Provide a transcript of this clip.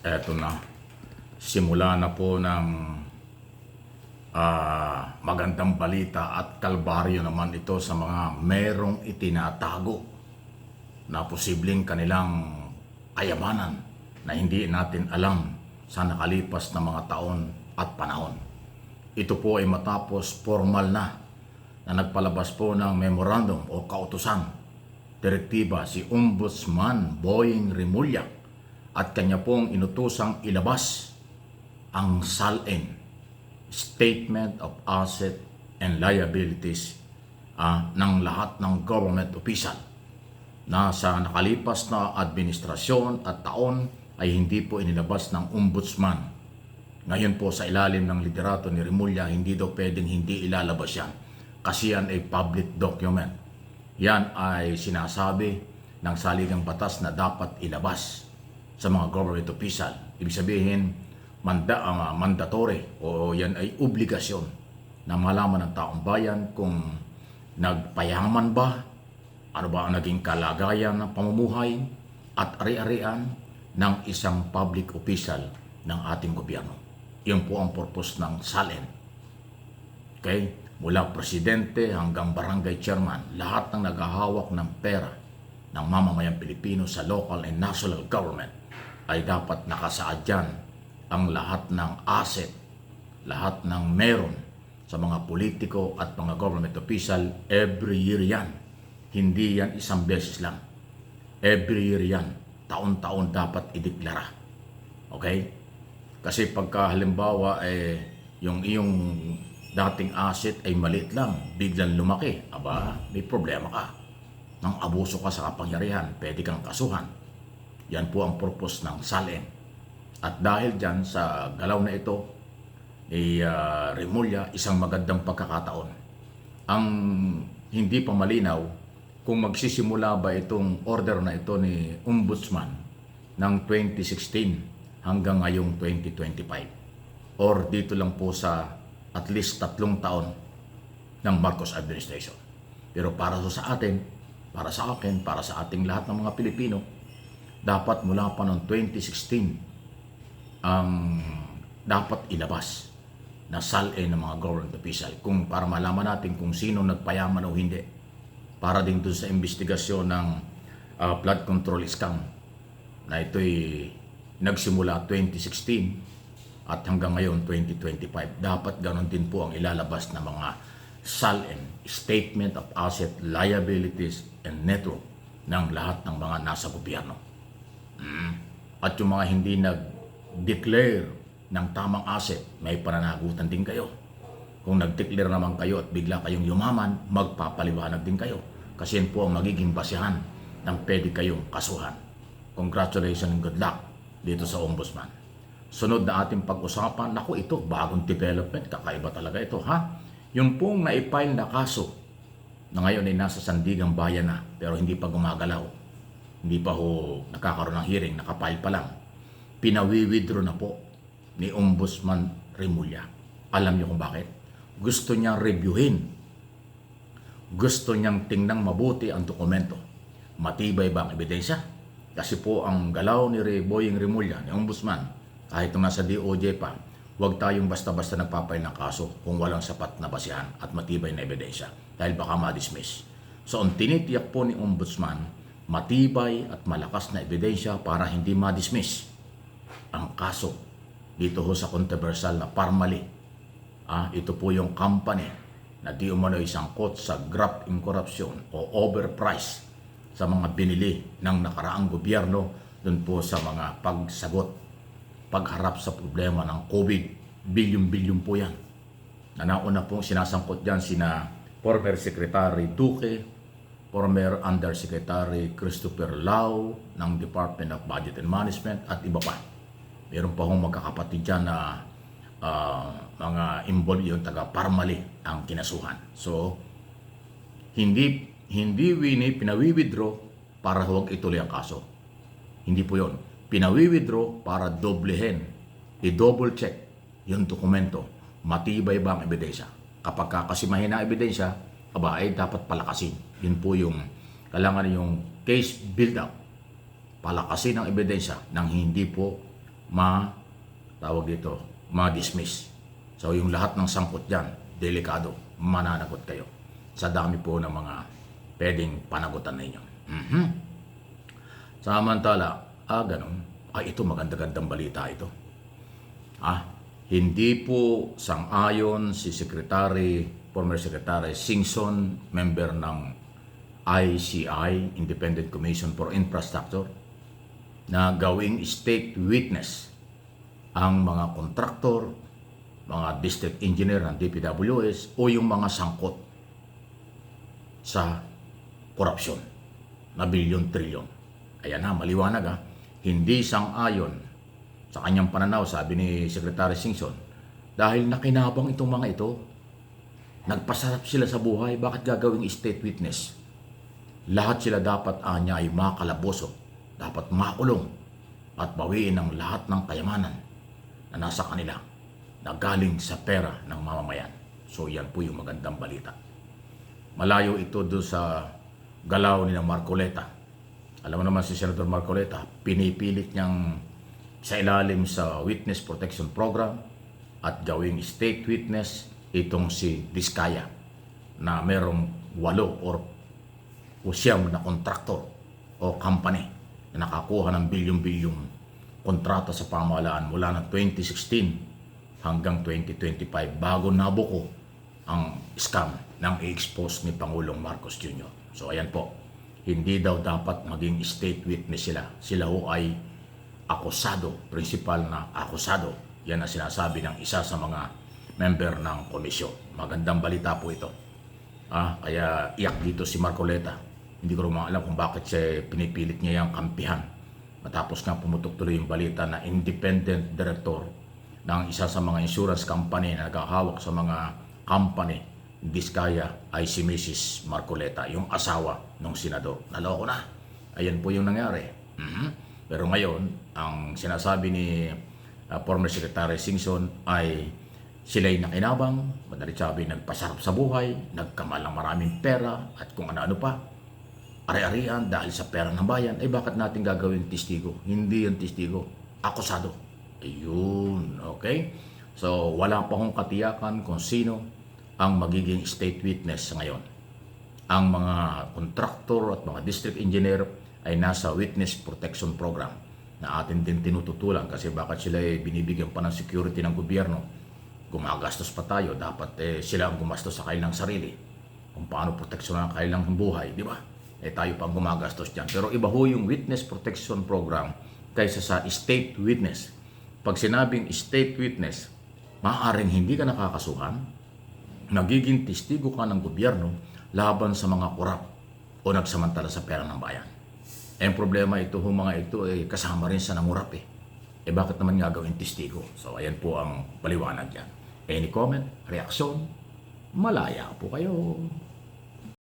Eto na, simula na po ng magandang balita at kalbaryo naman ito sa mga merong itinatago na posibleng kanilang kayamanan na hindi natin alam sa nakalipas na mga taon at panahon. Ito po ay matapos formal na nagpalabas po ng memorandum o kautusan, direktiba si Ombudsman Boying Remulla at kanya pong inutusang ilabas ang SALN, Statement of Asset and Liabilities ng lahat ng government official na sa nakalipas na administrasyon at taon ay hindi po inilabas ng ombudsman. Ngayon po sa ilalim ng liderato ni Remulla, hindi daw pwedeng hindi ilalabas yan kasi yan ay public document. Yan ay sinasabi ng saligang batas na dapat ilabas sa mga government official. Ibig sabihin, mandatory o yan ay obligasyon na malaman ng taong bayan kung nagpayaman ba, ano ba ang naging kalagayan ng pamumuhay at ari-arian ng isang public official ng ating gobyerno. Yun po ang purpose ng SALN. Okay? Mula presidente hanggang barangay chairman, lahat ng naghahawak ng pera ng mamamayang Pilipino sa local and national government ay dapat nakasaad dyan ang lahat ng asset, lahat ng meron sa mga politiko at mga government official. Every year yan. Hindi yan isang beses lang. Every year yan. Taon-taon dapat ideklara. Okay? Kasi pagka halimbawa yung iyong dating asset ay maliit lang, biglang lumaki, aba, may problema ka. Nang abuso ka sa kapangyarihan, pwede kang kasuhan. Yan po ang purpose ng SALN. At dahil dyan sa galaw na ito ni Remulla, isang magandang pagkakataon. Ang hindi pa malinaw kung magsisimula ba itong order na ito ni Ombudsman ng 2016 hanggang ngayong 2025 or dito lang po sa at least 3 taon ng Marcos administration. Pero para sa atin, para sa akin, para sa ating lahat ng mga Pilipino, dapat mula pa noong 2016 ang dapat ilabas na SALN ng mga government official kung para malaman natin kung sino nagpayaman o hindi. Para din doon sa investigasyon ng flood control scam na ito'y nagsimula 2016 at hanggang ngayon 2025. Dapat ganon din po ang ilalabas ng mga SALN, Statement of Asset, Liabilities, and Network ng lahat ng mga nasa gobyerno. At yung mga hindi nag-declare ng tamang asset, may pananagutan din kayo. Kung nag-declare naman kayo at bigla kayong yumaman, magpapaliwanag din kayo. Kasi yan po ang magiging basehan ng pwede kayong kasuhan. Congratulations and good luck dito sa Ombudsman. Sunod na ating pag-usapan, naku ito, bagong development, kakaiba talaga ito ha. Yung pong na-file na kaso na ngayon ay nasa Sandigang Bayan na pero hindi pa gumagalaw. Hindi pa ho nakakaroon ng hearing, nakapile pa lang. Pinawi-withdraw na po ni Ombudsman Remulla. Alam niyo kung bakit? Gusto niyang reviewin. Gusto niyang tingnan mabuti ang dokumento. Matibay ba ang ebidensya? Kasi po ang galaw ni Boying Remulla, ni Ombudsman, kahit nung nasa DOJ pa, huwag tayong basta-basta nagpapail ng kaso kung walang sapat na basihan at matibay na ebidensya dahil baka ma-dismiss. So ang tinitiyak po ni Ombudsman, matibay at malakas na ebidensya para hindi ma-dismiss ang kaso dito ho sa controversial na Parmali. Ito po yung company na di umano isangkot sa graft in corruption o overprice sa mga binili ng nakaraang gobyerno dun po sa mga pagharap sa problema ng COVID. Bilyon-bilyon po yan. Na nauna pong sinasangkot dyan sina former Secretary Duque, former Undersecretary Christopher Lau ng Department of Budget and Management at iba pa. Meron pa hong magkakapatid dyan na mga involved yung taga Parmali ang kinasuhan. So, hindi pinawi-withdraw para huwag ituloy ang kaso. Hindi po yun. Pinawi-withdraw para doblehin, i-double check yung dokumento. Matibay ba ang ebidensya? Kapag kasi mahina ang ebidensya, ay dapat palakasin. Yun po yung kailangan yung case build-up. Palakasin ang ebidensya nang hindi po tawag dito, ma-dismiss. So yung lahat ng sangkot dyan, delikado, mananagot kayo sa dami po ng mga pwedeng panagutan ninyo. Samantala, ganun. Ito maganda-gandang balita ito. Hindi po sang-ayon si former Secretary Singson, member ng ICI, Independent Commission for Infrastructure, na gawing state witness ang mga kontraktor, mga district engineer ng DPWS o yung mga sangkot sa korupsyon na bilyon-trilyon. Ayan maliwanag hindi sang-ayon sa kanyang pananaw, sabi ni Secretary Singson, dahil nakinabang itong mga ito. Nagpasarap sila sa buhay, bakit gagawing state witness? Lahat sila dapat niya ay makalaboso, dapat makulong at bawiin ang lahat ng kayamanan na nasa kanila na galing sa pera ng mamamayan. So yan po yung magandang balita. Malayo ito doon sa galaw ni Marcoleta. Alam mo naman si Senator Marcoleta, pinipilit niyang sa ilalim sa Witness Protection Program at gawing state witness itong si Diskaya na merong 8 o 9 na kontraktor o company na nakakuha ng bilyon-bilyong kontrata sa pamahalaan mula ng 2016 hanggang 2025 bago nabuko ang scam ng i-expose ni Pangulong Marcos Jr. So ayan po, hindi daw dapat maging state witness sila. Sila ho ay akusado, principal na akusado. Yan ang sinasabi ng isa sa mga member ng komisyon. Magandang balita po ito. Kaya iyak dito si Marcoleta. Hindi ko rin alam kung bakit siya pinipilit niya yung kampihan. Matapos nga pumutok tuloy yung balita na independent director ng isa sa mga insurance company na nagahawak sa mga company Diskaya ay si Mrs. Marcoleta, yung asawa ng senador. Naloko na. Ayan po yung nangyari. Pero ngayon, ang sinasabi ni former Secretary Singson ay sila'y nakinabang, madalit sabi nagpasarap sa buhay, nagkamal ng maraming pera at kung ano-ano pa. Ari-arian dahil sa pera ng bayan, bakit natin gagawin testigo? Hindi yung testigo, akusado. Ayun, okay? So, wala pa akong katiyakan kung sino ang magiging state witness ngayon. Ang mga kontraktor at mga district engineer ay nasa Witness Protection Program na atin din tinututulan kasi bakit sila binibigyan pa ng security ng gobyerno. Gumagastos pa tayo, dapat sila ang gumastos sa kanilang sarili. Kung paano proteksyonan ang kanilang buhay, di ba? Tayo pang gumagastos dyan. Pero iba ho yung Witness Protection Program kaysa sa state witness. Pag sinabing state witness, maaaring hindi ka nakakasuhan, nagiging testigo ka ng gobyerno laban sa mga korap o nagsamantala sa pera ng bayan. Ang problema ito, mga ito kasama rin sa nangurap bakit naman nga gawin testigo? So ayan po ang paliwanag yan. Any comment, reaksyon, malaya po kayo.